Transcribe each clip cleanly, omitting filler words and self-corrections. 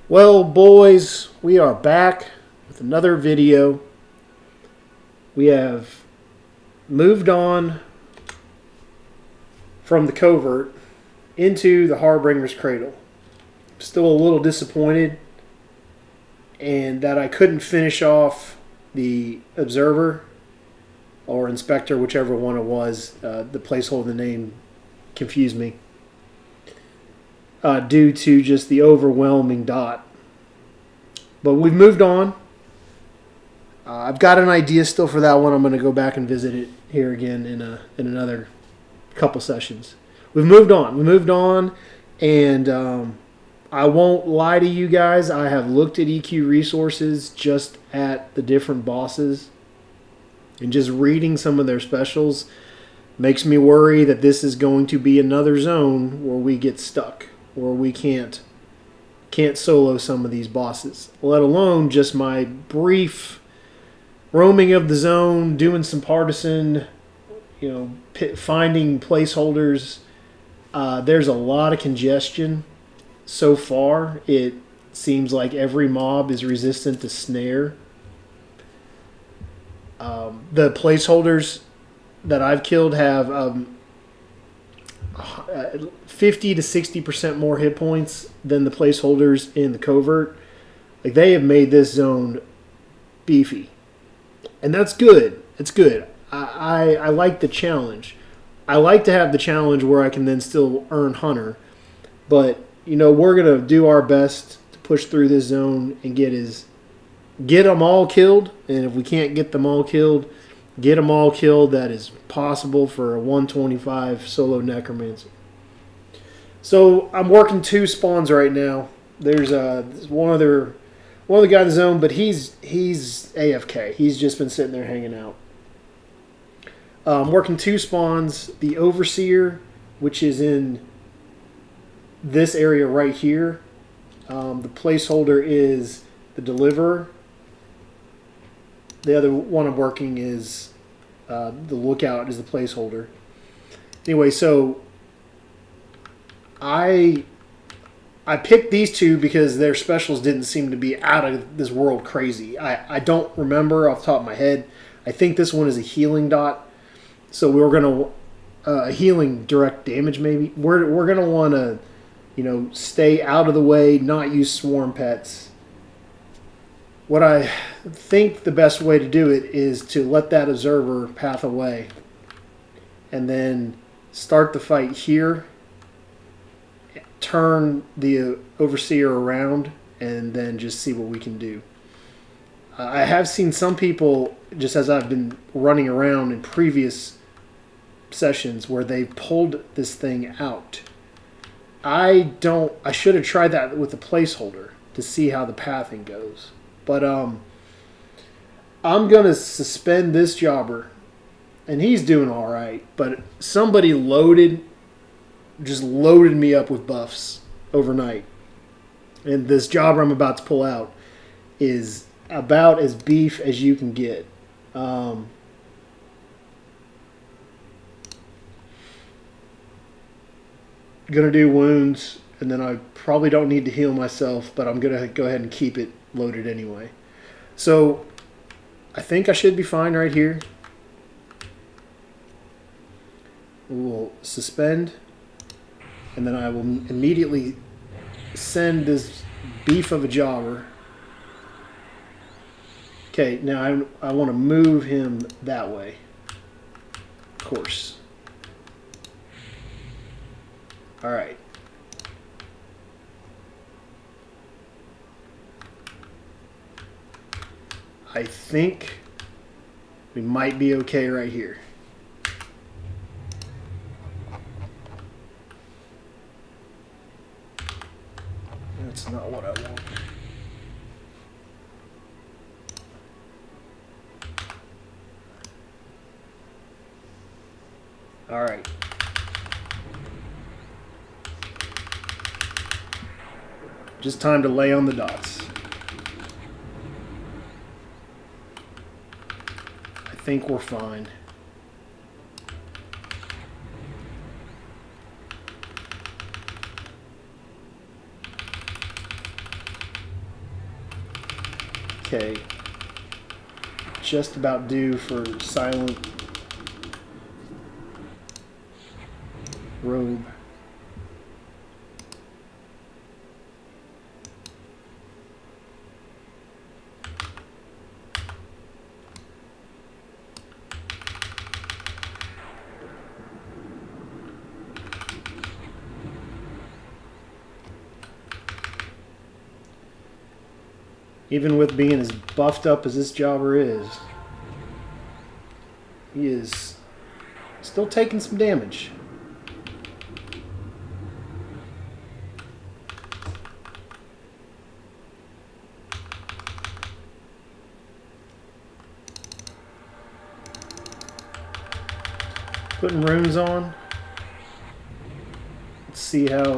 Well, boys, we are back with another video. We have moved on from the covert into the Harbinger's Cradle. Still a little disappointed and that I couldn't finish off the observer or inspector, whichever one it was. The placeholder name confused me due to just the overwhelming dot. But we've moved on. I've got an idea still for that one. I'm going to go back and visit it here again in another couple sessions. We've moved on, and I won't lie to you guys. I have looked at EQ resources just at the different bosses, and just reading some of their specials makes me worry that this is going to be another zone where we get stuck, where we can't solo some of these bosses, let alone just my brief roaming of the zone, doing some partisan, finding placeholders. There's a lot of congestion so far. It seems like every mob is resistant to snare. The placeholders that I've killed have 50 to 60% more hit points than the placeholders in the covert. Like, they have made this zone beefy, and that's good. It's good. I like the challenge. I like to have the challenge where I can then still earn Hunter, but we're gonna do our best to push through this zone and get them all killed. And if we can't get them all killed, get them all killed. That is possible for a 125 solo Necromancer. So I'm working 2 spawns right now. There's one other guy in the zone, but he's AFK. He's just been sitting there hanging out. I'm working 2 spawns. The Overseer, which is in this area right here. The placeholder is the Deliverer. The other one I'm working is the Lookout is the placeholder. Anyway, so I picked these 2 because their specials didn't seem to be out of this world crazy. I don't remember off the top of my head. I think this one is a healing dot. So we're going to healing direct damage maybe. We're going to want to stay out of the way, not use swarm pets. What I think the best way to do it is to let that observer path away and then start the fight here, turn the Overseer around, and then just see what we can do. I have seen some people, just as I've been running around in previous sessions, where they pulled this thing out. I should have tried that with the placeholder to see how the pathing goes. But I'm going to suspend this jobber, and he's doing all right. But somebody just loaded me up with buffs overnight. And this jobber I'm about to pull out is about as beef as you can get. Gonna do wounds, and then I probably don't need to heal myself, but I'm gonna go ahead and keep it loaded anyway. So I think I should be fine right here. We'll suspend, and then I will immediately send this beef of a jobber. Okay, now I want to move him that way, of course. All right. I think we might be okay right here. That's not what I want. All right. Just time to lay on the dots. I think we're fine. Okay. Just about due for silent robe. Even with being as buffed up as this jobber is, he is still taking some damage. Putting runes on. Let's see how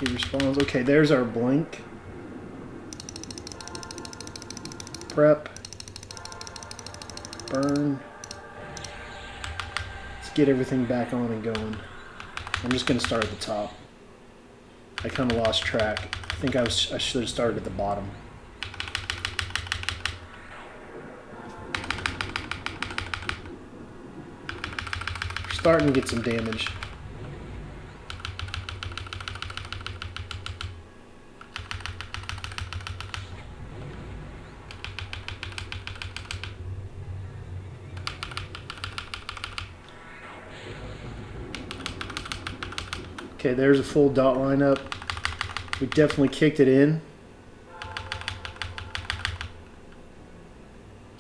he responds. Okay, there's our blink. Prep. Burn. Let's get everything back on and going. I'm just going to start at the top. I kind of lost track. I think I should have started at the bottom. We're starting to get some damage. Okay, there's a full dot lineup. We definitely kicked it in.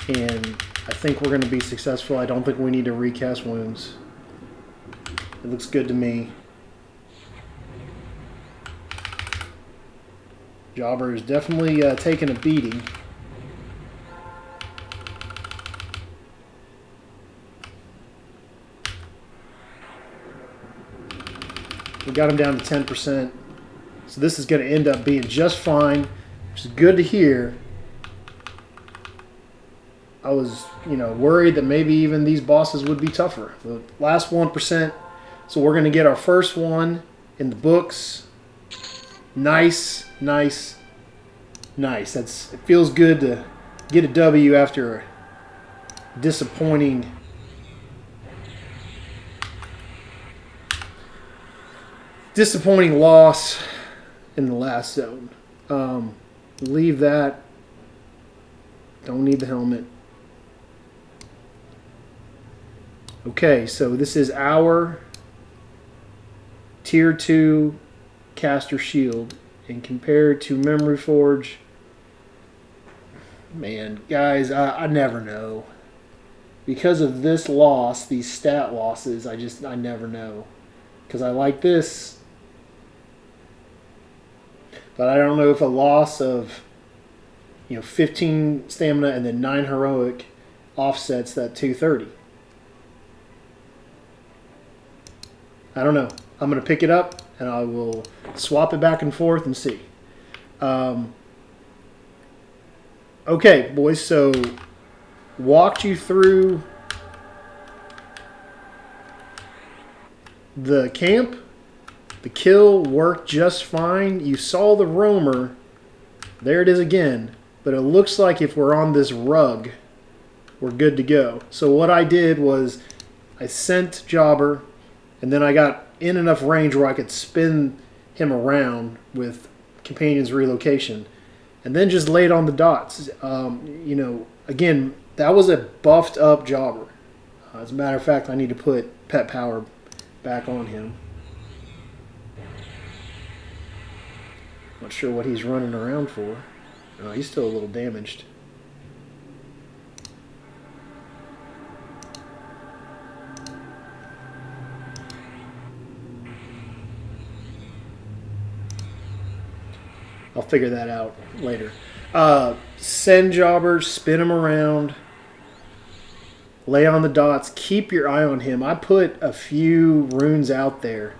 And I think we're going to be successful. I don't think we need to recast wounds. It looks good to me. Jobber is definitely taking a beating. We got him down to 10%. So this is going to end up being just fine, which is good to hear. I was, worried that maybe even these bosses would be tougher. The last 1%. So we're going to get our first one in the books. Nice, nice, nice. It feels good to get a W after a disappointing loss in the last zone. Leave that. Don't need the helmet. Okay, so this is our Tier 2 caster shield. And compared to Memory Forge, man, guys, I never know. Because of this loss, these stat losses, I never know. Because I like this. But I don't know if a loss of 15 stamina and then 9 heroic offsets that 230. I don't know. I'm going to pick it up and I will swap it back and forth and see. Okay, boys, so walked you through the camp. The kill worked just fine. You saw the roamer. There it is again. But it looks like if we're on this rug, we're good to go. So what I did was I sent Jobber, and then I got in enough range where I could spin him around with Companion's Relocation, and then just laid on the dots. Again, that was a buffed up Jobber. As a matter of fact, I need to put Pet Power back on him. Not sure what he's running around for. Oh, he's still a little damaged. I'll figure that out later. Send Jobbers, spin him around, lay on the dots, keep your eye on him. I put a few runes out there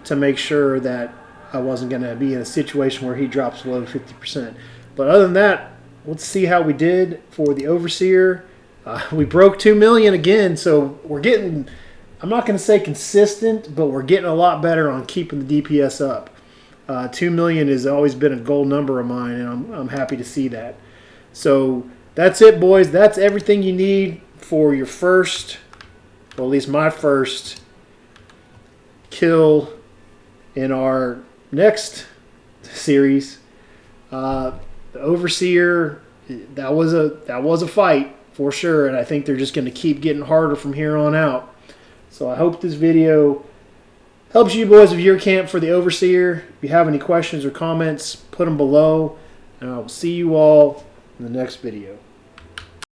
to make sure that I wasn't going to be in a situation where he drops below 50%. But other than that, let's see how we did for the Overseer. We broke 2 million again, so we're getting, I'm not going to say consistent, but we're getting a lot better on keeping the DPS up. 2 million has always been a goal number of mine, and I'm happy to see that. So that's it, boys. That's everything you need for your first, or at least my first, kill in our next series. The Overseer, that was a fight for sure, and I think they're just going to keep getting harder from here on out. So I hope this video helps you boys with your camp for the Overseer. If you have any questions or comments, put them below, and I will see you all in the next video.